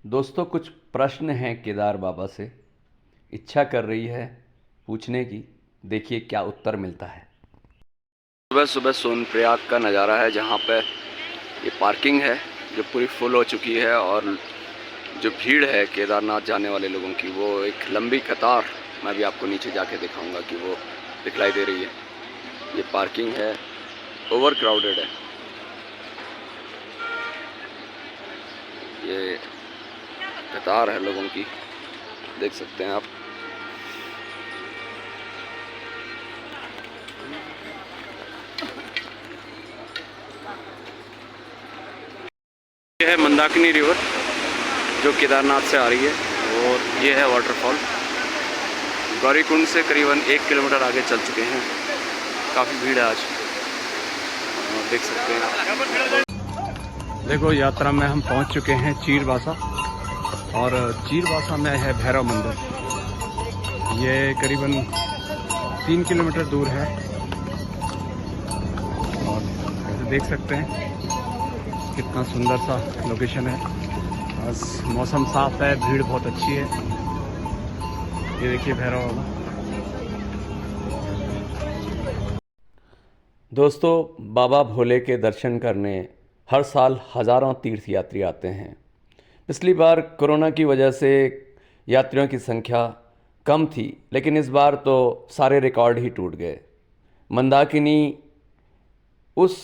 दोस्तों, कुछ प्रश्न हैं केदार बाबा से। इच्छा कर रही है पूछने की। देखिए क्या उत्तर मिलता है। सुबह सुबह सोनप्रयाग का नज़ारा है, जहाँ पे ये पार्किंग है जो पूरी फुल हो चुकी है, और जो भीड़ है केदारनाथ जाने वाले लोगों की, वो एक लंबी कतार मैं भी आपको नीचे जाके दिखाऊंगा कि वो दिखलाई दे रही है। ये पार्किंग है, ओवर क्राउडेड है। ये कतार है लोगों की, देख सकते हैं आप। ये है मंदाकिनी रिवर जो केदारनाथ से आ रही है, और ये है वाटरफॉल। गौरीकुंड से करीबन 1 किलोमीटर आगे चल चुके हैं। काफ़ी भीड़ है आज, देख सकते हैं। देखो, यात्रा में हम पहुंच चुके हैं चीरबासा, और चीरबासा में है भैरव मंदिर। ये करीबन 3 किलोमीटर दूर है, और जैसे देख सकते हैं कितना सुंदर सा लोकेशन है। बस मौसम साफ है, भीड़ बहुत अच्छी है। ये देखिए भैरव बाबा। दोस्तों, बाबा भोले के दर्शन करने हर साल हज़ारों तीर्थयात्री आते हैं। पिछली बार कोरोना की वजह से यात्रियों की संख्या कम थी, लेकिन इस बार तो सारे रिकॉर्ड ही टूट गए। मंदाकिनी उस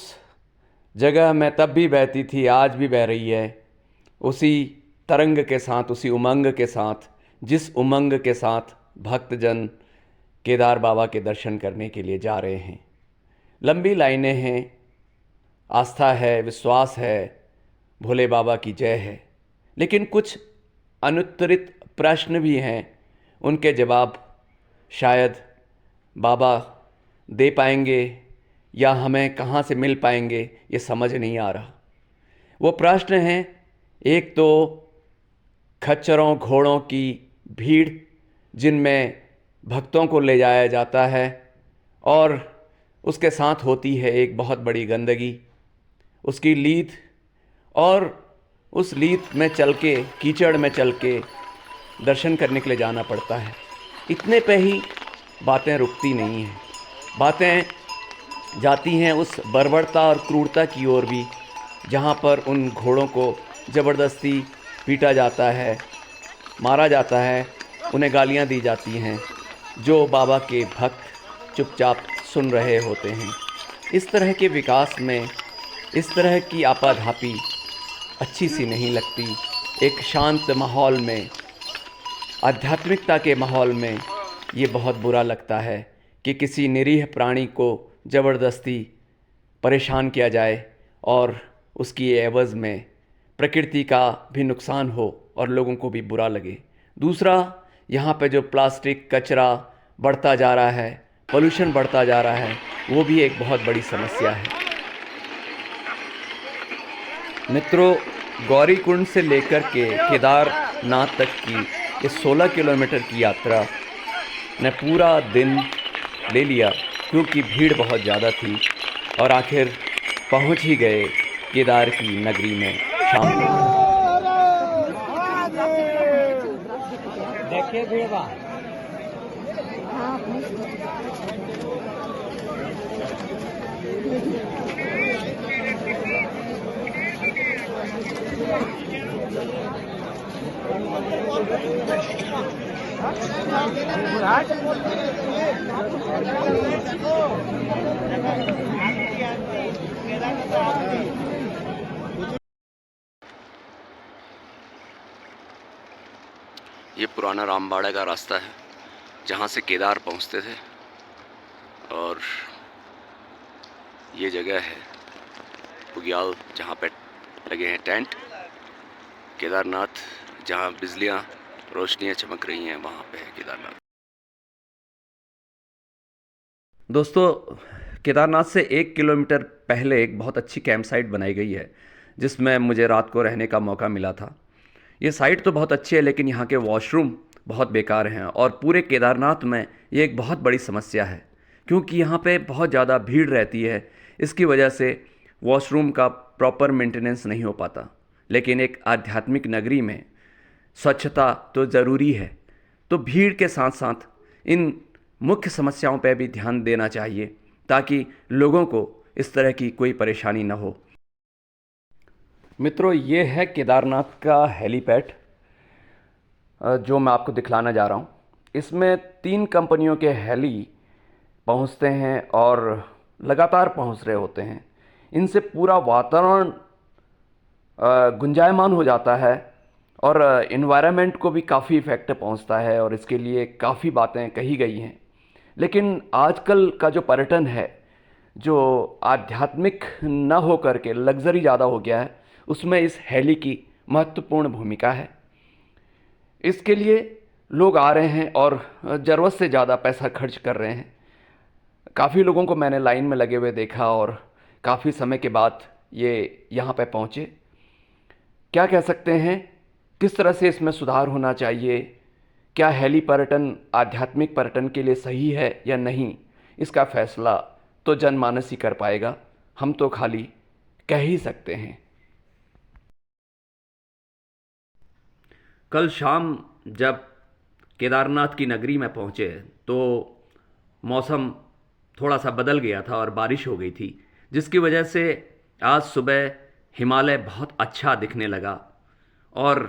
जगह में तब भी बहती थी, आज भी बह रही है, उसी तरंग के साथ, उसी उमंग के साथ, जिस उमंग के साथ भक्तजन केदार बाबा के दर्शन करने के लिए जा रहे हैं। लंबी लाइनें हैं, आस्था है, विश्वास है, भोले बाबा की जय है। लेकिन कुछ अनुत्तरित प्रश्न भी हैं, उनके जवाब शायद बाबा दे पाएंगे या हमें कहाँ से मिल पाएंगे, ये समझ नहीं आ रहा। वो प्रश्न हैं, एक तो खच्चरों घोड़ों की भीड़ जिनमें भक्तों को ले जाया जाता है, और उसके साथ होती है एक बहुत बड़ी गंदगी, उसकी लीद, और उस लीद में चल के, कीचड़ में चल के दर्शन करने के लिए जाना पड़ता है। इतने पे ही बातें रुकती नहीं हैं, बातें जाती हैं उस बर्बरता और क्रूरता की ओर भी, जहाँ पर उन घोड़ों को ज़बरदस्ती पीटा जाता है, मारा जाता है, उन्हें गालियाँ दी जाती हैं, जो बाबा के भक्त चुपचाप सुन रहे होते हैं। इस तरह के विकास में इस तरह की आपाधापी अच्छी सी नहीं लगती। एक शांत माहौल में, आध्यात्मिकता के माहौल में ये बहुत बुरा लगता है कि किसी निरीह प्राणी को ज़बरदस्ती परेशान किया जाए, और उसकी एवज़ में प्रकृति का भी नुकसान हो और लोगों को भी बुरा लगे। दूसरा, यहाँ पे जो प्लास्टिक कचरा बढ़ता जा रहा है, पोल्यूशन बढ़ता जा रहा है, वो भी एक बहुत बड़ी समस्या है। मित्रों, गौरीकुंड से लेकर के केदारनाथ तक की इस 16 किलोमीटर की यात्रा ने पूरा दिन ले लिया, क्योंकि भीड़ बहुत ज़्यादा थी, और आखिर पहुंच ही गए केदार की नगरी में शाम को। देखिए भीड़ बा। ये पुराना रामबाड़ा का रास्ता है, जहाँ से केदार पहुँचते थे, और ये जगह है बुग्याल, जहाँ पे लगे हैं टेंट। केदारनाथ, जहाँ बिजलियाँ, रोशनियाँ चमक रही हैं, वहाँ पे है केदारनाथ। दोस्तों, केदारनाथ से 1 किलोमीटर पहले एक बहुत अच्छी कैंप साइट बनाई गई है, जिसमें मुझे रात को रहने का मौका मिला था। ये साइट तो बहुत अच्छी है, लेकिन यहाँ के वॉशरूम बहुत बेकार हैं, और पूरे केदारनाथ में ये एक बहुत बड़ी समस्या है, क्योंकि यहाँ पे बहुत ज़्यादा भीड़ रहती है। इसकी वजह से वॉशरूम का प्रॉपर मेंटेनेंस नहीं हो पाता। लेकिन एक आध्यात्मिक नगरी में स्वच्छता तो ज़रूरी है, तो भीड़ के साथ साथ इन मुख्य समस्याओं पर भी ध्यान देना चाहिए ताकि लोगों को इस तरह की कोई परेशानी न हो। मित्रों, ये है केदारनाथ का हेलीपैड जो मैं आपको दिखलाना जा रहा हूँ। इसमें 3 कंपनियों के हेली पहुँचते हैं और लगातार पहुँच रहे होते हैं। इनसे पूरा वातावरण गुंजायमान हो जाता है और इन्वायरमेंट को भी काफ़ी इफ़ेक्ट पहुँचता है और इसके लिए काफ़ी बातें कही गई हैं। लेकिन आजकल का जो पर्यटन है, जो आध्यात्मिक न हो करके लग्जरी ज़्यादा हो गया है, उसमें इस हेली की महत्वपूर्ण भूमिका है। इसके लिए लोग आ रहे हैं और ज़रूरत से ज़्यादा पैसा खर्च कर रहे हैं। काफ़ी लोगों को मैंने लाइन में लगे हुए देखा और काफ़ी समय के बाद ये यहाँ पे पहुँचे। क्या कह सकते हैं, किस तरह से इसमें सुधार होना चाहिए, क्या हेली पर्यटन आध्यात्मिक पर्यटन के लिए सही है या नहीं, इसका फैसला तो जनमानस ही कर पाएगा। हम तो खाली कह ही सकते हैं। कल शाम जब केदारनाथ की नगरी में पहुँचे तो मौसम थोड़ा सा बदल गया था और बारिश हो गई थी, जिसकी वजह से आज सुबह हिमालय बहुत अच्छा दिखने लगा और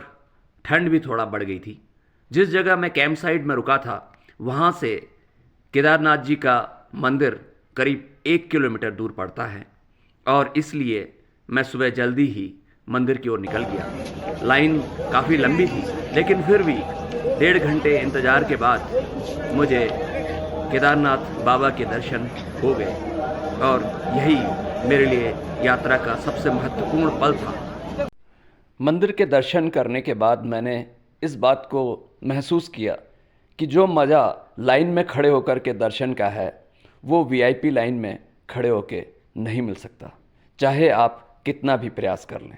ठंड भी थोड़ा बढ़ गई थी। जिस जगह मैं कैंप साइट में रुका था, वहाँ से केदारनाथ जी का मंदिर करीब 1 किलोमीटर दूर पड़ता है और इसलिए मैं सुबह जल्दी ही मंदिर की ओर निकल गया। लाइन काफ़ी लंबी थी, लेकिन फिर भी 1.5 घंटे इंतज़ार के बाद मुझे केदारनाथ बाबा के दर्शन हो गए और यही मेरे लिए यात्रा का सबसे महत्वपूर्ण पल था। मंदिर के दर्शन करने के बाद मैंने इस बात को महसूस किया कि जो मज़ा लाइन में खड़े होकर के दर्शन का है, वो वीआईपी लाइन में खड़े होकर नहीं मिल सकता, चाहे आप कितना भी प्रयास कर लें,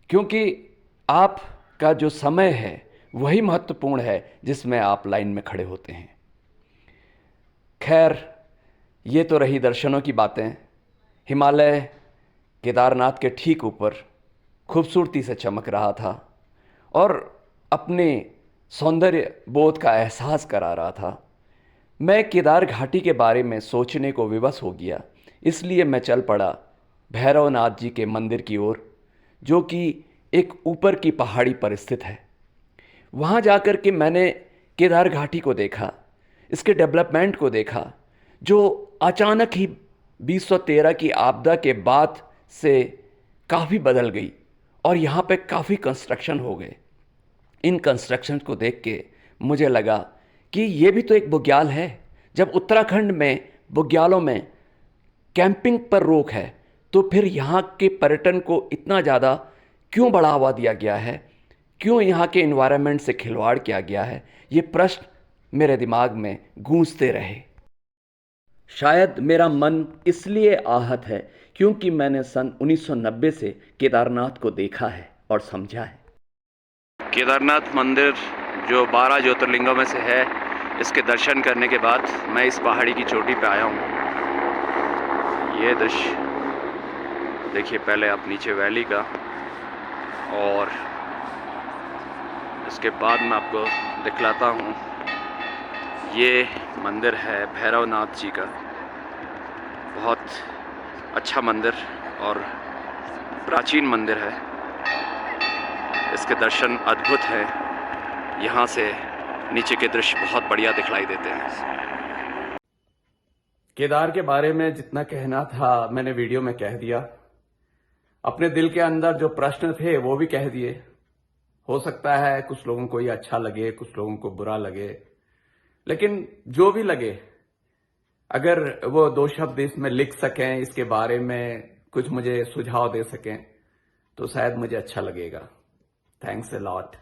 क्योंकि आपका जो समय है वही महत्वपूर्ण है जिसमें आप लाइन में खड़े होते हैं। खैर, ये तो रही दर्शनों की बातें। हिमालय केदारनाथ के ठीक ऊपर खूबसूरती से चमक रहा था और अपने सौंदर्य बोध का एहसास करा रहा था। मैं केदार घाटी के बारे में सोचने को विवश हो गया, इसलिए मैं चल पड़ा भैरवनाथ जी के मंदिर की ओर, जो कि एक ऊपर की पहाड़ी पर स्थित है। वहाँ जाकर के मैंने केदार घाटी को देखा, इसके डेवलपमेंट को देखा, जो अचानक ही 2013 की आपदा के बाद से काफ़ी बदल गई और यहाँ पे काफ़ी कंस्ट्रक्शन हो गए। इन कंस्ट्रक्शन को देख के मुझे लगा कि ये भी तो एक बुग्याल है। जब उत्तराखंड में बुग्यालों में कैंपिंग पर रोक है, तो फिर यहाँ के पर्यटन को इतना ज़्यादा क्यों बढ़ावा दिया गया है, क्यों यहाँ के एनवायरनमेंट से खिलवाड़ किया गया है? ये प्रश्न मेरे दिमाग में गूंजते रहे। शायद मेरा मन इसलिए आहत है क्योंकि मैंने सन 1990 से केदारनाथ को देखा है और समझा है। केदारनाथ मंदिर जो 12 ज्योतिर्लिंगों में से है, इसके दर्शन करने के बाद मैं इस पहाड़ी की चोटी पे आया हूँ। ये दृश्य देखिए, पहले आप नीचे वैली का और इसके बाद मैं आपको दिखलाता हूँ। ये मंदिर है भैरवनाथ जी का, बहुत अच्छा मंदिर और प्राचीन मंदिर है। इसके दर्शन अद्भुत हैं। यहाँ से नीचे के दृश्य बहुत बढ़िया दिखलाई देते हैं। केदार के बारे में जितना कहना था मैंने वीडियो में कह दिया। अपने दिल के अंदर जो प्रश्न थे वो भी कह दिए। हो सकता है कुछ लोगों को ये अच्छा लगे, कुछ लोगों को बुरा लगे, लेकिन जो भी लगे, अगर वो 2 शब्द इसमें लिख सकें, इसके बारे में कुछ मुझे सुझाव दे सकें, तो शायद मुझे अच्छा लगेगा। Thanks a lot.